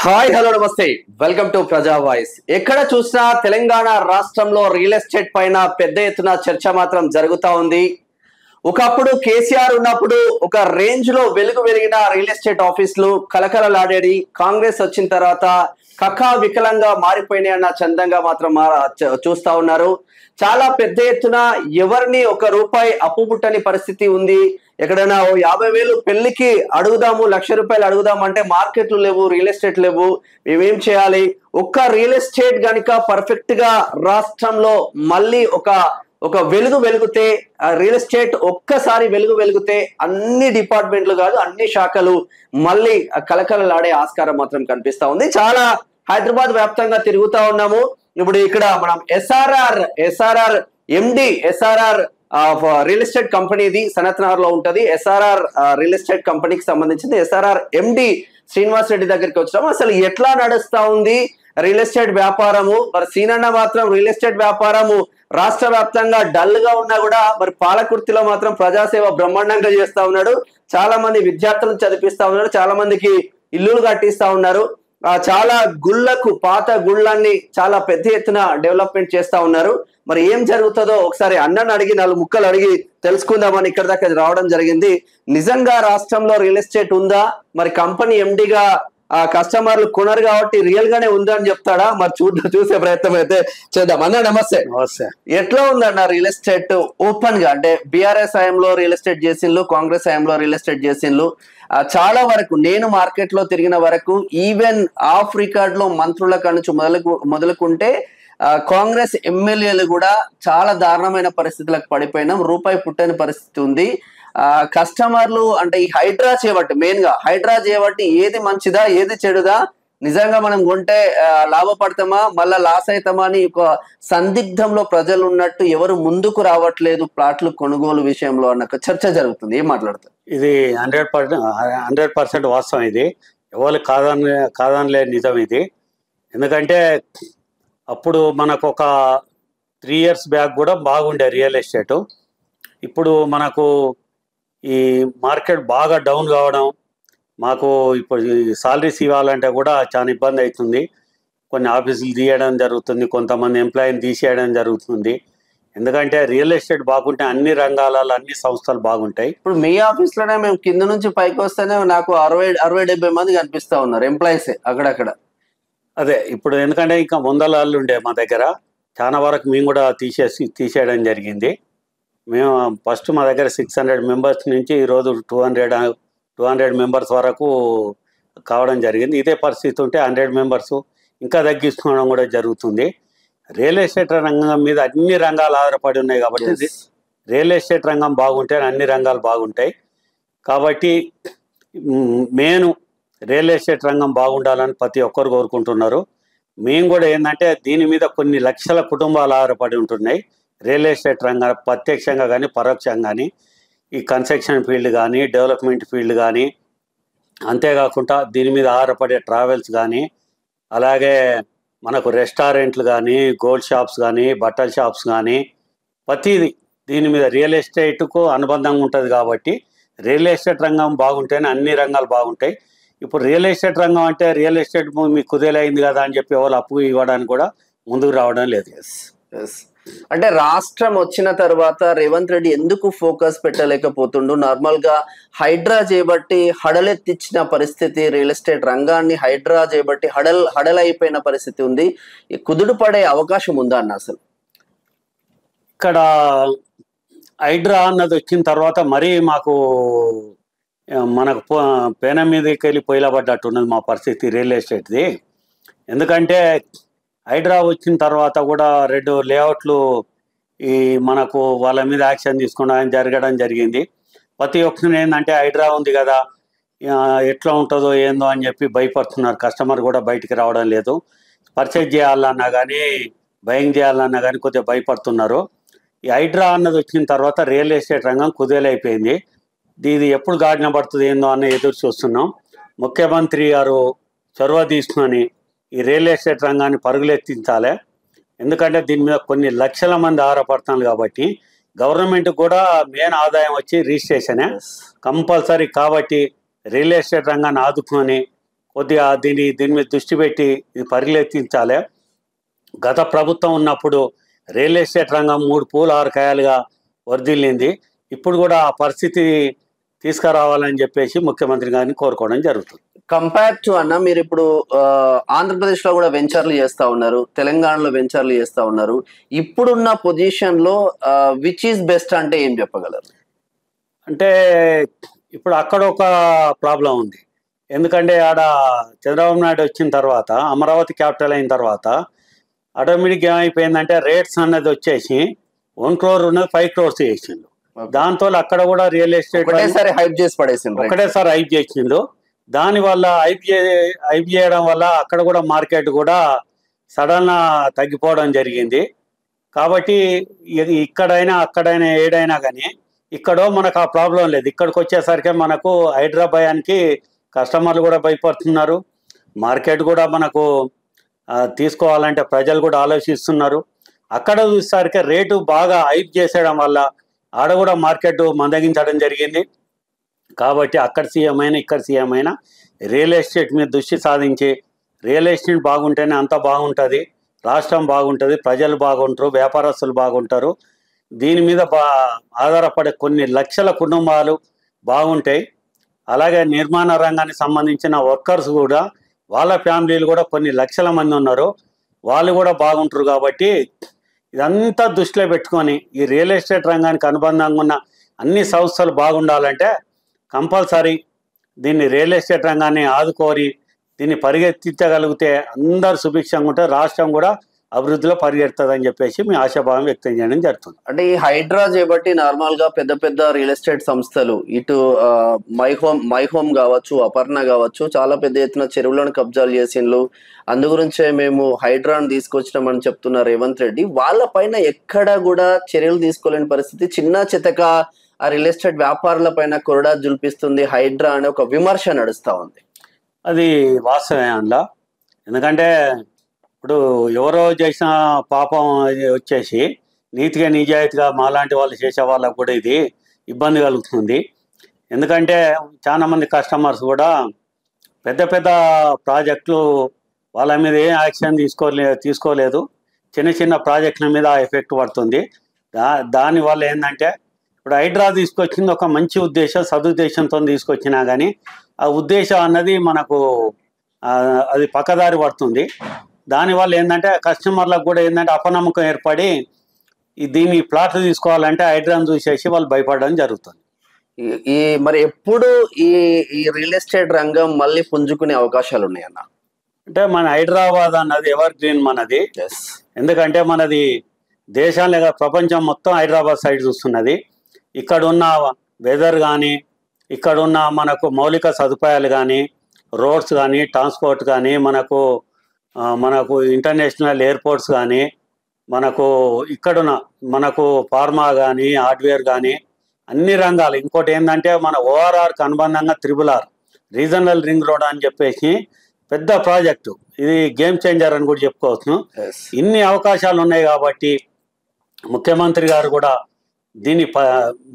Hi hello నమస్తే welcome to ప్రజా voice. ఎక్కడ చూసినా తెలంగాణ రాష్ట్రంలో రియల్ ఎస్టేట్ పైన పెద్ద ఎత్తున చర్చ మాత్రం జరుగుతా ఉంది. ఒకప్పుడు కేసీఆర్ ఉన్నప్పుడు ఒక రేంజ్ లో వెలిగిన రియల్ ఎస్టేట్ ఆఫీసులు కలకలలాడేది. కాంగ్రెస్ వచ్చిన తర్వాత కక్కా వికలంగా మారిపోయినాయి అన్న చందంగా మాత్రం చూస్తా ఉన్నారు. చాలా పెద్ద ఎత్తున ఎవరిని ఒక రూపాయి అప్పు పుట్టని పరిస్థితి ఉంది. ఎక్కడైనా 50,000 పెళ్లికి అడుగుదాము, ₹1,00,000 అడుగుదాం అంటే మార్కెట్లు లేవు, రియల్ ఎస్టేట్ లేవు. మేమేం చేయాలి? ఒక్క రియల్ ఎస్టేట్ గనుక పర్ఫెక్ట్ గా రాష్ట్రంలో మళ్ళీ ఒక వెలుగుతే, రియల్ ఎస్టేట్ ఒక్కసారి వెలుగుతే అన్ని డిపార్ట్మెంట్లు కాదు అన్ని శాఖలు మళ్ళీ కలకలలాడే ఆస్కారం మాత్రం కనిపిస్తా ఉంది. చాలా హైదరాబాద్ వ్యాప్తంగా తిరుగుతా ఉన్నాము. ఇప్పుడు ఇక్కడ మనం ఎస్ఆర్ఆర్ ఎండి రియల్ ఎస్టేట్ కంపెనీది సనత్ నగర్ లో ఉంటది. ఎస్ఆర్ఆర్ రియల్ ఎస్టేట్ కంపెనీకి సంబంధించింది. ఎస్ఆర్ఆర్ ఎండి శ్రీనివాస్ రెడ్డి దగ్గరికి వచ్చాము. అసలు ఎట్లా నడుస్తా ఉంది రియల్ ఎస్టేట్ వ్యాపారము? మరి సీనన్న మాత్రం రియల్ ఎస్టేట్ వ్యాపారము రాష్ట్ర వ్యాప్తంగా డల్ గా ఉన్నా కూడా మరి పాలకుర్తిలో మాత్రం ప్రజాసేవ బ్రహ్మాండంగా చేస్తా ఉన్నాడు. చాలా మంది విద్యార్థులను చదివిస్తా ఉన్నారు, చాలా మందికి ఇల్లులు కట్టిస్తా ఉన్నారు. చాలా పాత గుళ్ళన్ని చాలా పెద్ద ఎత్తున డెవలప్మెంట్ చేస్తా ఉన్నారు. మరి ఏం జరుగుతుందో ఒకసారి అన్నను అడిగి 4 ముక్కలు అడిగి తెలుసుకుందామని ఇక్కడ దాకా రావడం జరిగింది. నిజంగా రాష్ట్రంలో రియల్ ఎస్టేట్ ఉందా? మరి కంపెనీ ఎండిగా కస్టమర్లు కొనరు కాబట్టి రియల్ గానే ఉందా అని చెప్తాడా? మరి చూసే ప్రయత్నం అయితే చేద్దాం. అన్న నమస్తే. ఎట్లా ఉందన్న రియల్ ఎస్టేట్ ఓపెన్ గా? అంటే బీఆర్ఎస్ హయాంలో రియల్ ఎస్టేట్ చేసిండ్రు, కాంగ్రెస్ హయాంలో రియల్ ఎస్టేట్ చేసిండ్రు. చాలా వరకు నేను మార్కెట్ లో తిరిగిన వరకు ఈవెన్ ఆఫ్ రికార్డ్ లో మంత్రుల నుంచి మొదలుకుంటే కాంగ్రెస్ ఎమ్మెల్యేలు కూడా చాలా దారుణమైన పరిస్థితులకు పడిపోయినాం. రూపాయి పుట్టని పరిస్థితి ఉంది. కస్టమర్లు అంటే ఈ హైడ్రా చేయబట్టి ఏది మంచిదా ఏది చెడుదా, నిజంగా మనం కొంటే లాభపడతామా మళ్ళా లాస్ అవుతామా అని ఒక సందిగ్ధంలో ప్రజలు ఉన్నట్టు ఎవరు ముందుకు రావట్లేదు ప్లాట్లు కొనుగోలు విషయంలో అన్న చర్చ జరుగుతుంది. ఏం మాట్లాడతారు? ఇది 100% వాస్తవం. ఇది ఎవరు కాదనలే నిజం ఇది. ఎందుకంటే అప్పుడు మనకు ఒక 3 years బ్యాక్ కూడా బాగుండే రియల్ ఎస్టేటు. ఇప్పుడు మనకు ఈ మార్కెట్ బాగా డౌన్ కావడం, మాకు ఇప్పుడు సాలరీస్ ఇవ్వాలంటే కూడా చాలా ఇబ్బంది అవుతుంది. కొన్ని ఆఫీసులు తీయడం జరుగుతుంది, కొంతమంది ఎంప్లాయీని తీసేయడం జరుగుతుంది. ఎందుకంటే రియల్ ఎస్టేట్ బాగుంటే అన్ని రంగాలలో అన్ని సంస్థలు బాగుంటాయి. ఇప్పుడు మీ ఆఫీస్ లోనే మేము కింద నుంచి పైకి వస్తేనే నాకు 60-70 మంది కనిపిస్తా ఉన్నారు ఎంప్లాయీసే అక్కడక్కడ. అదే ఇప్పుడు ఎందుకంటే ఇంకా 100 ఉండే మా దగ్గర, చాలా వరకు మేము కూడా తీసేయడం జరిగింది. మేము ఫస్ట్ మా దగ్గర 600 మెంబర్స్ నుంచి ఈరోజు 200 మెంబర్స్ వరకు కావడం జరిగింది. ఇదే పరిస్థితి ఉంటే 100 మెంబర్స్ ఇంకా తగ్గించుకోవడం కూడా జరుగుతుంది. రియల్ ఎస్టేట్ రంగం మీద అన్ని రంగాలు ఆధారపడి ఉన్నాయి కాబట్టి రియల్ ఎస్టేట్ రంగం బాగుంటే అన్ని రంగాలు బాగుంటాయి. కాబట్టి మెయిన్ రియల్ ఎస్టేట్ రంగం బాగుండాలని ప్రతి ఒక్కరు కోరుకుంటున్నారు. మేము కూడా ఏంటంటే దీని మీద కొన్ని లక్షల కుటుంబాలు ఆధారపడి ఉంటున్నాయి. రియల్ ఎస్టేట్ రంగం ప్రత్యక్షంగా కానీ పరోక్షంగా కానీ, ఈ కన్స్ట్రక్షన్ ఫీల్డ్ కానీ, డెవలప్మెంట్ ఫీల్డ్ కానీ, అంతేకాకుండా దీని మీద ఆధారపడే ట్రావెల్స్ కానీ, అలాగే మనకు రెస్టారెంట్లు కానీ, గోల్డ్ షాప్స్ కానీ, బట్టల షాప్స్ కానీ, ప్రతిదీ దీని మీద రియల్ ఎస్టేట్కు అనుబంధంగా ఉంటుంది. కాబట్టి రియల్ ఎస్టేట్ రంగం బాగుంటేనే అన్ని రంగాలు బాగుంటాయి. ఇప్పుడు రియల్ ఎస్టేట్ రంగం అంటే రియల్ ఎస్టేట్ మీకు కుదేలైంది కదా అని చెప్పి ఎవరు అప్పు ఇవ్వడానికి కూడా ముందుకు రావడం లేదు. అంటే రాష్ట్రం వచ్చిన తర్వాత రేవంత్ రెడ్డి ఎందుకు ఫోకస్ పెట్టలేకపోతుండు? నార్మల్ గా హైడ్రా చేయబట్టి హడలెత్తిచ్చిన పరిస్థితి, రియల్ ఎస్టేట్ రంగాన్ని హైడ్రా చేయబట్టి హడలైపోయిన పరిస్థితి ఉంది. కుదుడు పడే అవకాశం ఉందా అన్న? అసలు ఇక్కడ హైడ్రా అన్నది వచ్చిన తర్వాత మరీ మాకు మనకు పేన మీదకి వెళ్ళి పొయ్యిలా పడ్డట్టున్నది మా పరిస్థితి రియల్ ఎస్టేట్ది. ఎందుకంటే హైడ్రా వచ్చిన తర్వాత కూడా 2 లేఅవుట్లు ఈ మనకు వాళ్ళ మీద యాక్షన్ తీసుకోవడం జరగడం జరిగింది. ప్రతి ఒక్కరిని ఏంటంటే హైడ్రా ఉంది కదా ఎట్లా ఉంటుందో ఏందో అని చెప్పి భయపడుతున్నారు. కస్టమర్ కూడా బయటికి రావడం లేదు. పర్చేజ్ చేయాలన్నా కానీ బయింగ్ చేయాలన్నా కానీ కొద్దిగా భయపడుతున్నారు. ఈ హైడ్రా అన్నది వచ్చిన తర్వాత రియల్ ఎస్టేట్ రంగం కుదేలైపోయింది. ఇది ఎప్పుడు గాడిన పడుతుంది ఏందో అని ఎదురు చూస్తున్నాం. ముఖ్యమంత్రి గారు చొరవ తీసుకొని ఈ రియల్ ఎస్టేట్ రంగాన్ని పరుగులెత్తించాలి. ఎందుకంటే దీని మీద కొన్ని లక్షల మంది ఆధారపడుతున్నారు కాబట్టి గవర్నమెంట్ కూడా మెయిన్ ఆదాయం వచ్చి రిజిస్ట్రేషనే కంపల్సరీ. కాబట్టి రియల్ ఎస్టేట్ రంగాన్ని ఆదుకొని కొద్దిగా దీని మీద దృష్టి పెట్టి ఇది పరిగెత్తించాలి. గత ప్రభుత్వం ఉన్నప్పుడు రియల్ ఎస్టేట్ రంగం 3 పూలు 6 కాయలుగా వర్ధిల్లింది. ఇప్పుడు కూడా ఆ పరిస్థితి తీసుకురావాలని చెప్పేసి ముఖ్యమంత్రి గారిని కోరుకోవడం జరుగుతుంది. కంపేర్ టు అన్న, మీరు ఇప్పుడు ఆంధ్రప్రదేశ్ లో కూడా వెంచర్లు చేస్తా ఉన్నారు, తెలంగాణలో వెంచర్లు చేస్తా ఉన్నారు. ఇప్పుడున్న పొజిషన్ లో విచ్ ఈస్ బెస్ట్ అంటే ఏం చెప్పగలరు? అంటే ఇప్పుడు అక్కడ ఒక ప్రాబ్లం ఉంది. ఎందుకంటే ఆడ చంద్రబాబు నాయుడు వచ్చిన తర్వాత, అమరావతి క్యాపిటల్ అయిన తర్వాత ఆటోమేటిక్గా ఏమైపోయిందంటే రేట్స్ అన్నది వచ్చేసి 1 crore ఉన్నది 5 crores చేసిండు. దాంతో అక్కడ కూడా రియల్ ఎస్టేట్ ఒకటేసారి హైప్ చేసిండు. దానివల్ల హైప్ చేయడం వల్ల అక్కడ కూడా మార్కెట్ కూడా సడన్ తగ్గిపోవడం జరిగింది. కాబట్టి ఇక్కడైనా అక్కడైనా ఏడైనా కానీ ఇక్కడ మనకు ఆ ప్రాబ్లం లేదు. ఇక్కడికి వచ్చేసరికి మనకు హైదరాబాద్కి కస్టమర్లు కూడా భయపడుతున్నారు. మార్కెట్ కూడా మనకు తీసుకోవాలంటే ప్రజలు కూడా ఆలోచిస్తున్నారు. అక్కడ చూసేసరికి రేటు బాగా హైప్ చేసేయడం వల్ల ఆడ కూడా మార్కెట్ మందగించడం జరిగింది. కాబట్టి అక్కడ సీఎం అయినా ఇక్కడ సీఎం అయినా రియల్ ఎస్టేట్ మీద దృష్టి సాధించి రియల్ ఎస్టేట్ బాగుంటేనే అంత బాగుంటుంది, రాష్ట్రం బాగుంటుంది, ప్రజలు బాగుంటారు, వ్యాపారస్తులు బాగుంటారు. దీని మీద ఆధారపడే కొన్ని లక్షల కుటుంబాలు బాగుంటాయి. అలాగే నిర్మాణ రంగానికి సంబంధించిన వర్కర్స్ కూడా వాళ్ళ ఫ్యామిలీలు కూడా కొన్ని లక్షల మంది ఉన్నారు, వాళ్ళు కూడా బాగుంటారు. కాబట్టి ఇదంతా దృష్టిలో పెట్టుకొని ఈ రియల్ ఎస్టేట్ రంగానికి అనుబంధంగా ఉన్న అన్ని సంస్థలు బాగుండాలంటే కంపల్సరీ దీన్ని రియల్ ఎస్టేట్ రంగాన్ని ఆదుకోరి దీన్ని పరిగెత్తించగలిగితే అందరు సుభిక్షంగా ఉంటే రాష్ట్రం కూడా అభివృద్ధిలో పరిగెడుతుందని చెప్పేసి మీ ఆశాభావం వ్యక్తం చేయడం జరుగుతుంది. అంటే ఈ హైడ్రా చేపట్టి నార్మల్ గా పెద్ద పెద్ద రియల్ ఎస్టేట్ సంస్థలు ఇటు మై హోమ్ కావచ్చు, అపర్ణ కావచ్చు, చాలా పెద్ద ఎత్తున చెరువులను కబ్జాలు చేసిండ్రు. అందు గురించే మేము హైడ్రాను తీసుకొచ్చినామని చెప్తున్న రేవంత్ రెడ్డి, వాళ్ళ పైన ఎక్కడ కూడా చర్యలు తీసుకోలేని పరిస్థితి. చిన్న చితక ఆ రియల్ ఎస్టేట్ వ్యాపారుల పైన కొరడా జుల్పిస్తుంది హైడ్రా అనే ఒక విమర్శ నడుస్తా ఉంది. అది వాస్తవమే అందులో. ఎందుకంటే ఇప్పుడు ఎవరో చేసిన పాపం వచ్చేసి నీతిగా నిజాయితీగా మాలాంటి వాళ్ళు చేసే వాళ్ళకు కూడా ఇది ఇబ్బంది కలుగుతుంది. ఎందుకంటే చాలామంది కస్టమర్స్ కూడా పెద్ద పెద్ద ప్రాజెక్టులు వాళ్ళ మీద ఏం యాక్షన్ తీసుకోలేదు. చిన్న చిన్న ప్రాజెక్టుల మీద ఎఫెక్ట్ పడుతుంది. దానివల్ల ఏంటంటే ఇప్పుడు హైడ్రా తీసుకొచ్చింది ఒక మంచి ఉద్దేశం, సదుద్దేశంతో తీసుకొచ్చినా కానీ ఆ ఉద్దేశం అన్నది మనకు అది పక్కదారి పడుతుంది. దానివల్ల ఏంటంటే కస్టమర్లకు కూడా ఏంటంటే అపనమ్మకం ఏర్పడి దీన్ని ప్లాట్లు తీసుకోవాలంటే హైడ్రాను చూసేసి వాళ్ళు భయపడడం జరుగుతుంది. మరి ఎప్పుడు ఈ రియల్ ఎస్టేట్ రంగం మళ్ళీ పుంజుకునే అవకాశాలు ఉన్నాయన్న? అంటే మన హైదరాబాద్ అన్నది ఎవర్ గ్రీన్ మనది. ఎందుకంటే మనది దేశాలే ప్రపంచం మొత్తం హైదరాబాద్ సైడ్ చూస్తున్నది. ఇక్కడున్న వెదర్ కానీ, ఇక్కడున్న మనకు మౌలిక సదుపాయాలు కానీ, రోడ్స్ కానీ, ట్రాన్స్పోర్ట్ కానీ, మనకు ఇంటర్నేషనల్ ఎయిర్పోర్ట్స్ కానీ, ఇక్కడున్న మనకు ఫార్మా కానీ, హార్డ్వేర్ కానీ, అన్ని రంగాలు. ఇంకోటి ఏంటంటే మన ఓఆర్ఆర్కి అనుబంధంగా RRR రీజనల్ రింగ్ రోడ్ అని చెప్పేసి పెద్ద ప్రాజెక్టు, ఇది గేమ్ చేంజర్ అని కూడా చెప్పుకోవచ్చు. ఇన్ని అవకాశాలు ఉన్నాయి కాబట్టి ముఖ్యమంత్రి గారు కూడా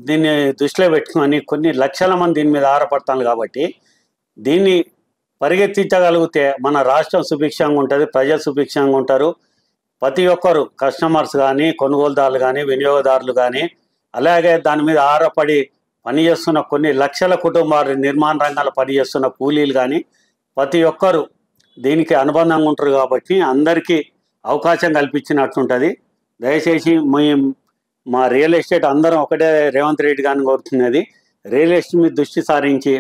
దీన్ని దృష్టిలో పెట్టుకొని కొన్ని లక్షల మంది దీని మీద ఆధారపడతాను కాబట్టి దీన్ని పరిగెత్తించగలిగితే మన రాష్ట్రం సుభిక్షంగా ఉంటుంది, ప్రజలు సుభిక్షంగా ఉంటారు. ప్రతి ఒక్కరు కస్టమర్స్ కానీ, కొనుగోలుదారులు కానీ, వినియోగదారులు కానీ, అలాగే దాని మీద ఆధారపడి పనిచేస్తున్న కొన్ని లక్షల కుటుంబాలు, నిర్మాణ రంగాల్లో పనిచేస్తున్న కూలీలు కానీ ప్రతి ఒక్కరు దీనికి అనుబంధంగా ఉంటారు. కాబట్టి అందరికీ అవకాశం కల్పించినట్టుంటుంది. దయచేసి మా రియల్ ఎస్టేట్ అందరం ఒకటే రేవంత్ రెడ్డి గారిని కోరుతున్నది, రియల్ ఎస్టేట్ మీద దృష్టి సారించి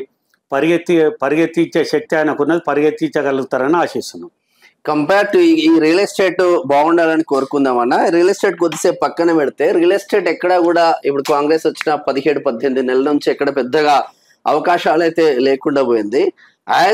పరిగెత్తించే శక్తి ఆయనకున్నది, పరిగెత్తించగలుగుతారని ఆశిస్తున్నాం. కంపేర్ టు ఈ రియల్ ఎస్టేట్ బాగుండాలని కోరుకుందామన్నా. రియల్ ఎస్టేట్ కొద్దిసేపు పక్కన పెడితే రియల్ ఎస్టేట్ ఎక్కడా కూడా ఇప్పుడు కాంగ్రెస్ వచ్చిన 17-18 నెలల నుంచి ఎక్కడ పెద్దగా అవకాశాలు అయితే లేకుండా పోయింది.